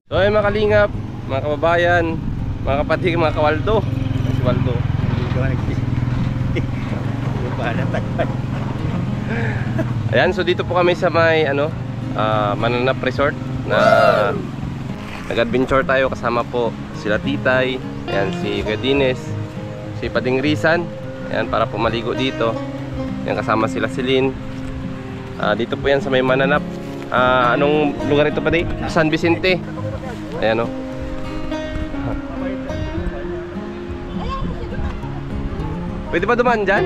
So ay mga kalingap, mga kababayan, mga kapatid, mga kawaldo. Si Waldo. Ayan, so dito po kami sa may Mananap Resort na nag-adventure tayo. Kasama po sila Titay, ayan, si Kuya Dines, si Pading Risan, ayan, para po maligo dito. Ayan, kasama sila Celine. Dito po yan sa may Mananap. Anong lugar ito pa di? San Vicente. Ayan o. Pwede ba dumaan dyan?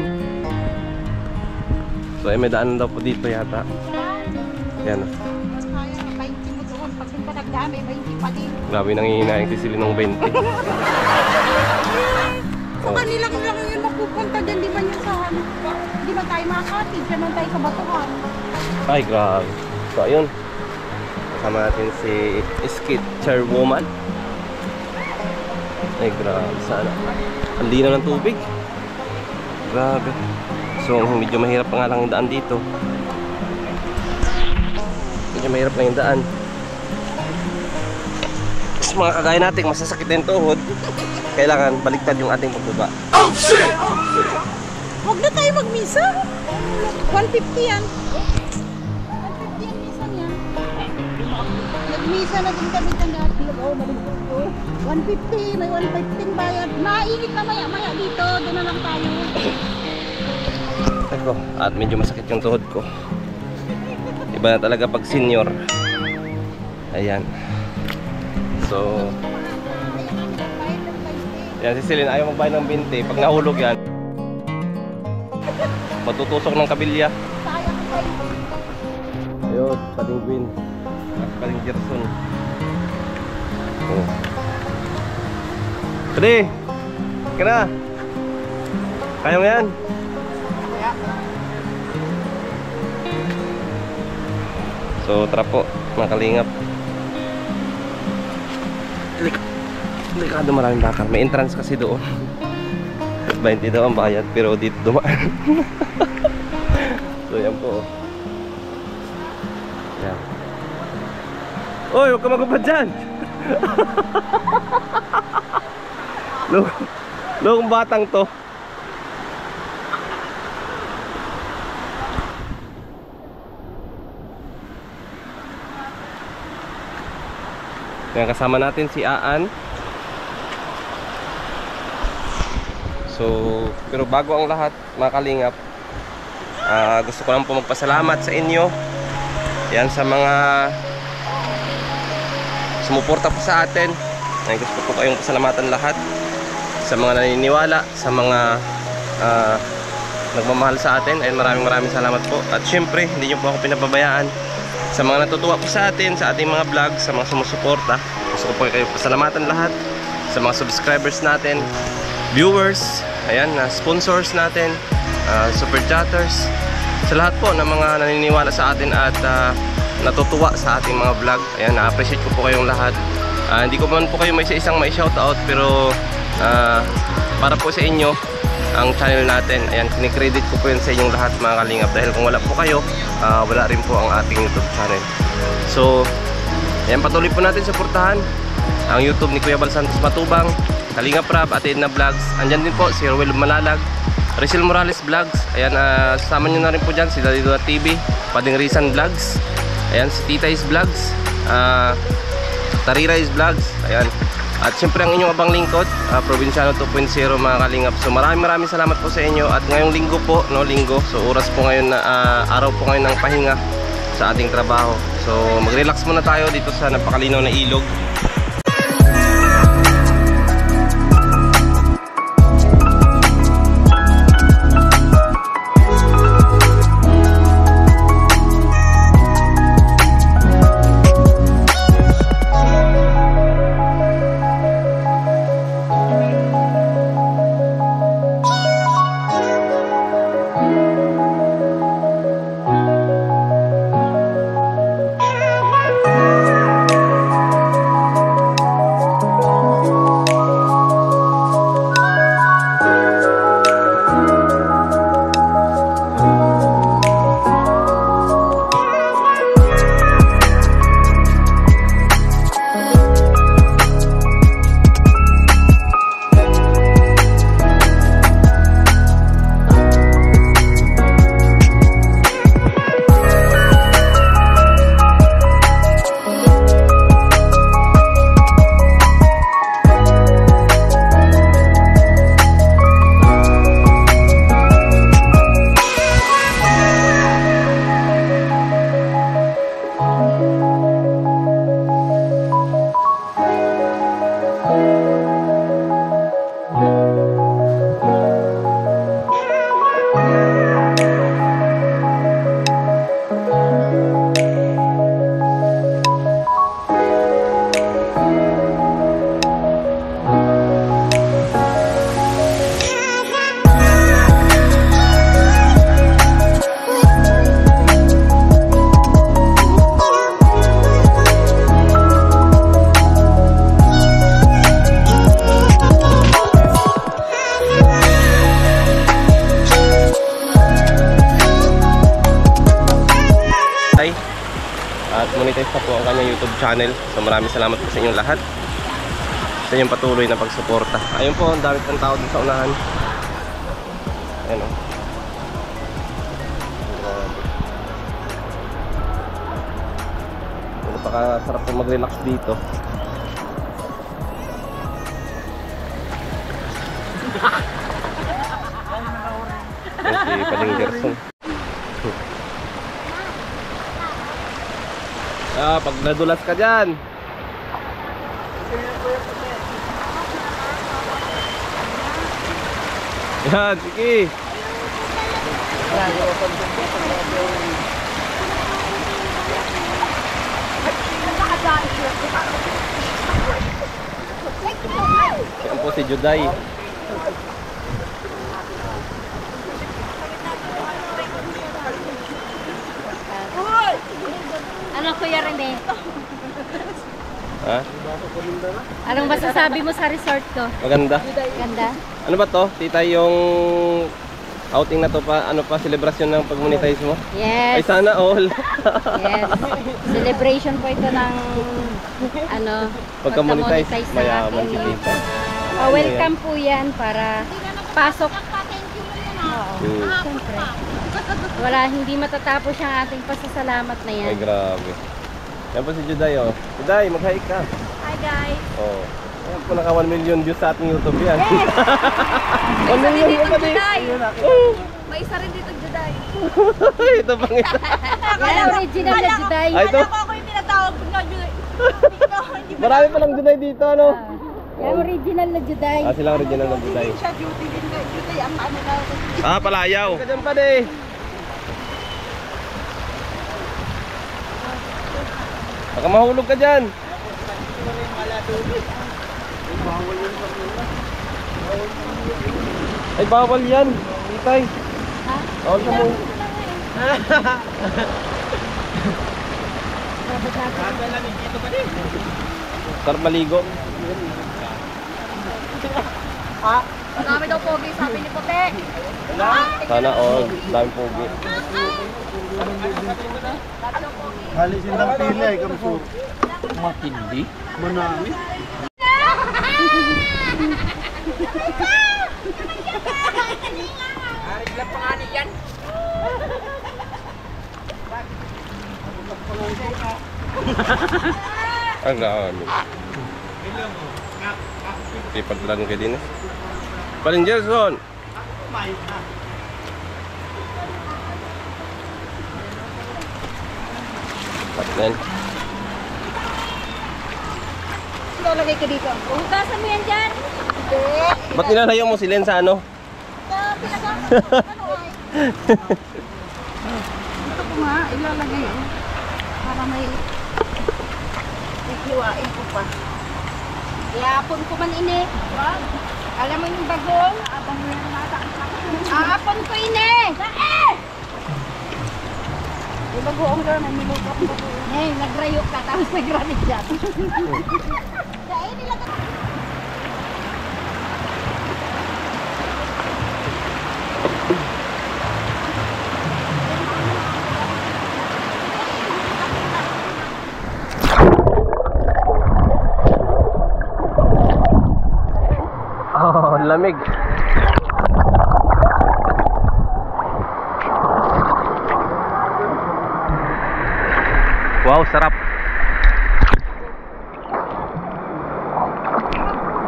So ay may daanan daw po dito yata. Ayan o. Grabe nang hihinayin si Celine ng 20. Sa kanila ko lang yun mapupunta dyan. Di ba yun sa di ba tayo makakatid? Diyan man tayo sa Batuhan. Ay grabe. So ayun, kasama natin si Skid Chairwoman. Ay grabe, sana ang linaw ng tubig. Grabe. So medyo mahirap pa nga lang yung daan dito. Medyo mahirap lang yung daan. Sa mga kagaya natin masasakit na yung tuhod, kailangan baliktad yung ating pagbaba. Oh shit! Huwag na tayo magmisa. 150 yan. 150 yan misa niya. Nagmisa na din kami dyan dati. 150, may 115 bayad. Mainit na maya-maya dito. Doon na lang tayo. Ako, at medyo masakit yung tuhod ko. Iba na talaga pag senior. Ayan. So yan si Celine, ayaw magbayad ng 20. Pag nahulog yan, matutusok ng kabilya. Ayun, Pading Gwyn, Pading Gerson. Pwede, ka na. Kaya mo yan? So tara po mga kalingap. Delikado, maraming bakal. May entrance kasi doon. 20 daw ang bayad, pero dito dumaan. So yan po. Yan. Oy, huwag ka magubad dyan. Lokong batang to. Yan, kasama natin si Aan. So, pero bago ang lahat, mga kalingap, gusto ko lang po magpasalamat sa inyo. Yan, sa mga sumuporta po sa atin. Yan, gusto ko po kayong pasalamatan lahat. Sa mga naniniwala, sa mga nagmamahal sa atin. Ay maraming salamat po. At syempre, hindi nyo po ako pinababayaan. Sa mga natutuwa po sa atin, sa ating mga vlog, sa mga sumusuporta, gusto ko po kayong pasalamatan lahat. Sa mga subscribers natin, viewers, ayan, sponsors natin, super chatters, sa lahat po ng mga naniniwala sa atin at natutuwa sa ating mga vlog. Ayan, na-appreciate ko po kayong lahat. Hindi ko man po kayo may isa-isang may shoutout, pero para po sa inyo ang channel natin. Ayan, kinikredit ko po yun sa inyong lahat mga kalingap, dahil kung wala po kayo, wala rin po ang ating YouTube channel. So ayan, patuloy po natin suportahan ang YouTube ni Kuya Bal Santos Matubang, Kalingap Rab at Edna Vlogs. Andyan din po si Rowel Malalag, Rizal Morales Vlogs. Ayan, sama nyo na rin po dyan si Dalido TV, Pading Risan Vlogs, ayan, si Titay's Vlogs, Tariray's Vlogs. Ayan, at syempre ang inyong abang lingkod, Provinciano 2.0 mga kalingap. So maraming salamat po sa inyo. At ngayong linggo po, no, linggo, so oras po ngayon na araw po ngayon ng pahinga sa ating trabaho. So mag-relax muna tayo dito sa napakalinaw na ilog. At monetize na po ang kanyang YouTube channel. So maraming salamat po sa inyong lahat sa inyong patuloy na pagsuporta. Ayun po, ang dami pang tao dun sa unahan. Ayan o. Napakasarap po mag-relax dito. Ayan si Paling Gerson. Pag nadulas ka dyan. Yan, sige. Yan po si Juday. Ano Kuya Rene? Ha? Anong masasabi mo sa resort ko? Maganda. Ganda? Ano ba to? Tita, yung outing na to pa, ano pa, celebration ng pag-monetize mo? Ay Yes. sana all. Yes. Celebration po ito ng ano, Pagka-monetize, ng mayaman si aking Tita. welcome po yan para pasok. Oo. Hmm. Siyempre. Wala, hindi matatapos ang ating pasasalamat na yan. Ay, grabe. Yan po si Juday, oh. Juday, mag-hi ka. Hi guys. Oh. Ayan po, naka 1 million views sa ating YouTube yan. Yes! 1 million dito, pa din. Juday. Oh. May isa rin dito, Juday. Ito pang isa. Yan, original na Juday. Ay, ito. Ako yung tinatawag na Juday. Marami palang Juday dito, ano? Yan, original na Juday. Ah, sila original na Juday. Siya duty din na Juday. Ang ano na. Palayaw. Ka dyan pa de. Baka mahulog ka dyan. Ay, bawal yan. Itay. Ha? Bawal ka mo. Sarap maligo. Ang dami daw pogi, sabi ni Puti. Sana all. Daming pogi. Halisin ng pila eh, kamsur. Matindi? Manami? Ang dami. Ipaglan ka din eh. Paling Gerson. Patnen. Ikaw lagay ka dito. Hugasan mo yan dyan. Ba't nilalayo mo si Len sa ano? Ano ay? Ito ko nga, ilalagay oh. Para may ikiwain ko pa. Iapon ko man ini. Alam mo yung bagong? Abang mo yan nata. Aapon ko ini. Yung bagoong doon, may niluto ako bagoong. Eh, nagrayo ka tapos nagramit dyan. Dahil nilagay. Oh, lamig. Wow, sarap.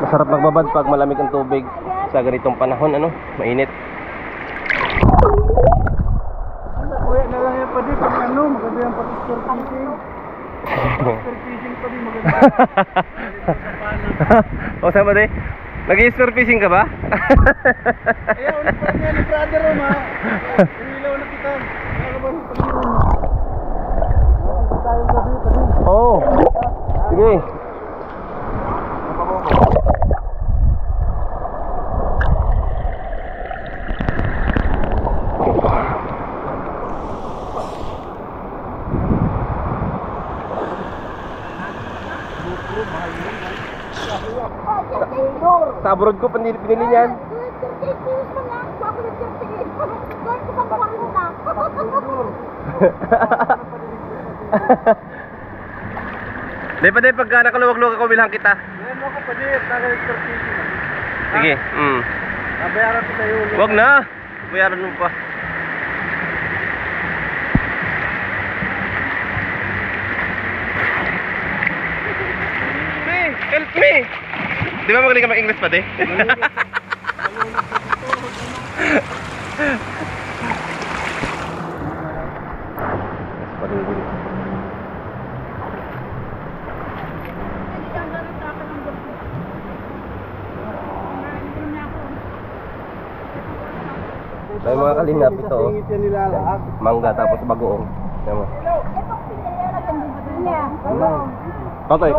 Masarap magbabad pag malamig ang tubig sa ganitong panahon, ano? Mainit. Uy, na lang yan pa di, pag ano, maganda yan pag surfing. Surfing pa di, maganda. O, saan ba di? Nag-i-store fishing ka ba? Ayaw, ulit pa yan, ni brother o ma. Ilaw na kita. Ano ba yung pag-iwan mo? Tayong gabi pa din. Oo. Sige. Sa abroad ko pinili niyan. Di pa din pagka nakaluwag-luwag ako bilang kita. Yan mo ako pa din, taga-expertise na. Sige. Nabayaran ko sa'yo ulit. Wag na. Bayaran mo pa. Help me! Di ba magaling ka mag-English pa, de? May mga kalingap ito, oh. Singit yan nila lahat. Mangga tapos bagoong. Yan mo. Kotoy.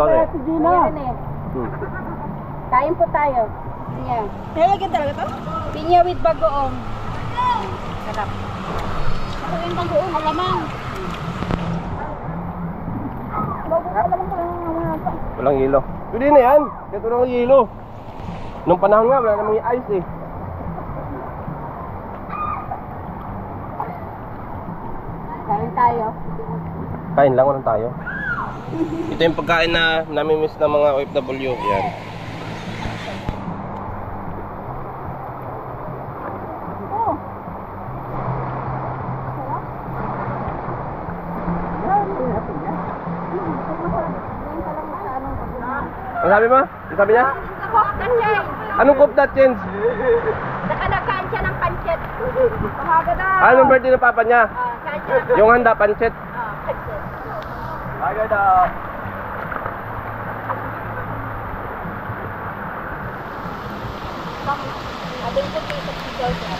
Kain po tayo. Pinya. Nalagyan talaga to? Pinya with bagoong. Sarap. Ako yung bagoong, alamang. Walang yelo. Pwede na yan. Ito lang ang yelo. Nung panahon nga, wala namang ice eh. Kain tayo. Kain lang, walang tayo. Ito yung pagkain na namimiss ng mga OFW. Yan. Ano sabi mo? Ano sabi niya? Cook na siya. Anong cook that change? Nakain siya ng pancit. Pahaga na. Anong birthday ng papa niya? Kain siya. Yung handa, pancit. Pancit. Agad daw. Abing puti sa pizza.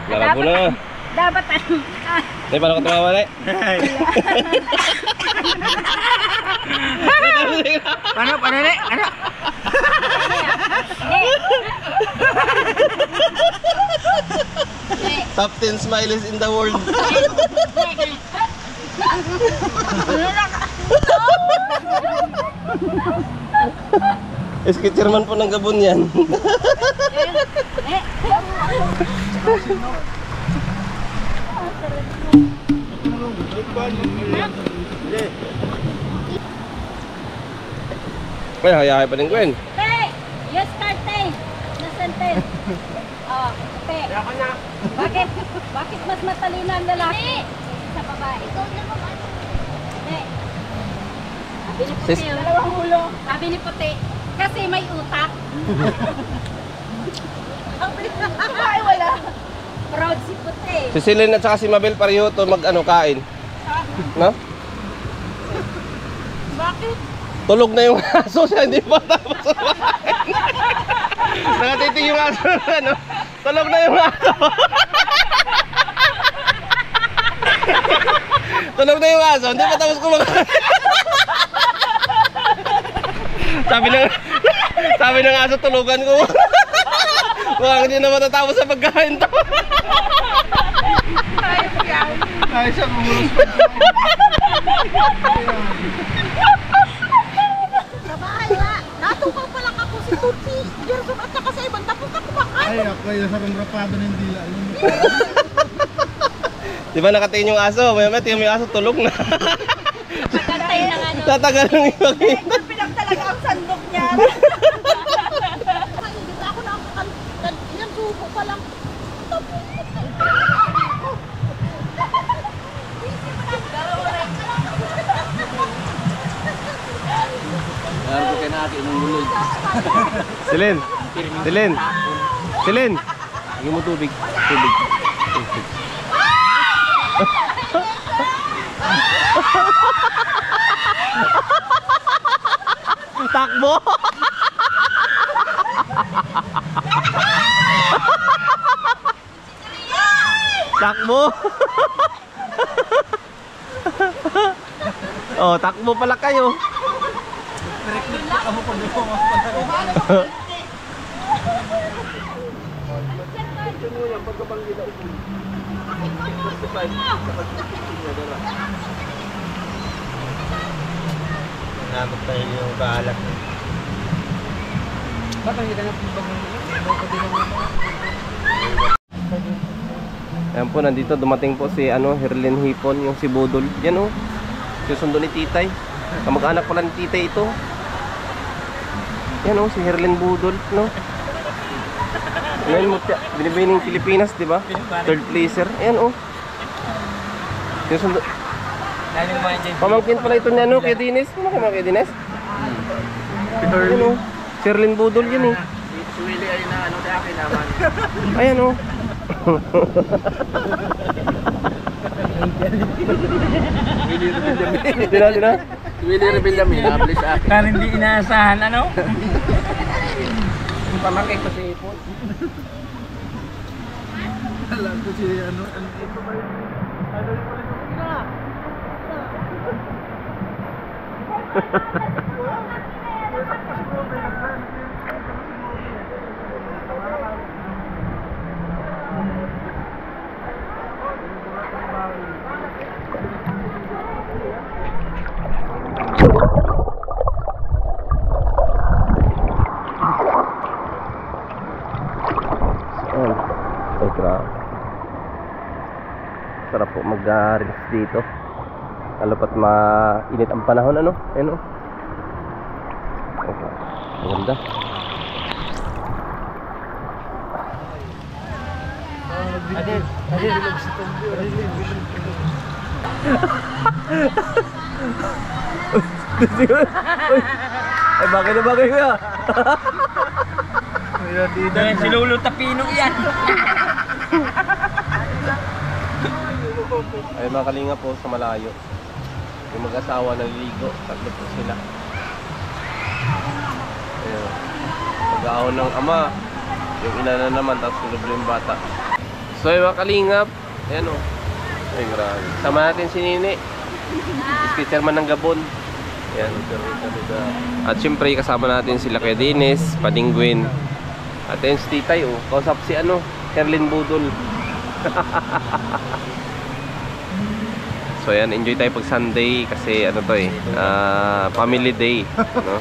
Malabo na. Dapat Ay, paano ka tumawa na? Paano na? Ano? Top 10 smileys in the world. Sketcherman po ng Gabon yan. Ay, hayay pa din Gwen. Pe! Yes, Karte! Nasente! Oh, Pe! Bakit? Bakit mas matalino ang lalaki? Sa babae. Ikaw naman ano? Pe! Sabi ni Puti, dalawang ulo. Sabi ni Puti, kasi may utak. Ay, wala. Proud si Puti. Si Celine at saka si Mabel pareho to kain. No? Bakit? Tulog na yung aso siya, hindi pa tapos kumain. Nakatiting yung aso ano? Tulog na yung aso. Tulog na yung aso, hindi pa tapos kumakain. Sabi ng aso, tulugan ko. Mukhang hindi na matatapos sa pagkain to. Ay, siya kumulos pa. Natukaw pa lang ako si Tuti, Gerson at saka sa ibang tapos na kumakain. Ay, ako yung sarang rapado ng dila. Di ba nakatingin yung aso? Maya tingin mo yung aso, tulog na. Pagkantay ng ano. Tatagal ng ipagkita. Pinag talaga ang sandok niya. Hindi na ako nakakalimutan. Yan, suko pa lang. Celine! Celine! Celine! Bigyan mo tubig. Tubig. Tubig. Takbo! Takbo! Oh, takbo pala kayo. Nabot tayo yung kaalat. Ayan po, nandito dumating po si Herlin Hipon, yung si Budol. Yan oh, susundo ni Titay. Kamag-anak pala ni Titay ito. Yan oh, si Herlin Budol, no? Ngayon mo, binibining Pilipinas, di ba? Third placer. Ayan oh. Susundo. Pamangkin pala ito niya, no? Kay Dines. Pamangkin mo kay Dines? Ayan oh. Si Herlin Budol yan eh. Si Willie ay na sa akin naman. Ayan oh. Sina? Willie Rebeldamin, nabali sa akin. Kan hindi inaasahan, ano? Pamangkin ko si Ipon. Alam ko si ito ba yun? Ano yung pala yung ina? Ay, grabe. Sarap po mag-relax dito. Lalo pat mainit ang panahon, ano? Ayan o. Maganda. Ay, bagay na bagay ka. Si Lolo Tapino yan. Ay, mga kalinga po sa malayo. Yung mag-asawa naliligo. Tatlo po sila. Ayun. Mag-aahon ng ama. Yung ina na naman, tapos sulog yung bata. So yung mga kalingap, ayan o. Ay, grabe. Sama natin si Nini. Sketcherman ng Gabon. Ayan. At syempre kasama natin sila kay Dines, Padingwin. At ayun si Titay o. Kausap si Herlin Budol. So ayan, enjoy tayo pag Sunday kasi ano to eh, family day, no?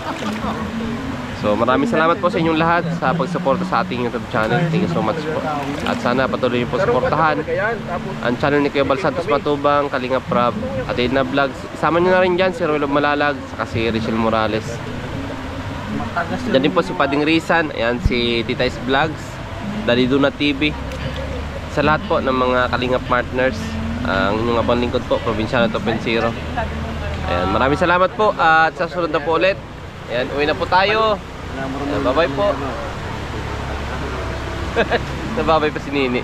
So maraming salamat po sa inyong lahat sa pagsuporta sa ating YouTube channel. Thank you so much po. At sana patuloy niyo po suportahan ang channel ni Kuya Bal Santos Matubang, Kalinga Prab, at Edna Vlogs. Isama niyo na rin dyan si Rolo Malalag, saka si Rachel Morales. Diyan din po si Pading Rizan, ayan si Tita Is Vlogs, Daddy Duna TV. Sa lahat po ng mga Kalinga partners, ang inyong abang lingkod po, Provinciano 2.0. Ayan, maraming salamat po at sa sunod na po ulit. Ayan, uwi na po tayo. Ayan, bye-bye po. Nababay pa si Nini.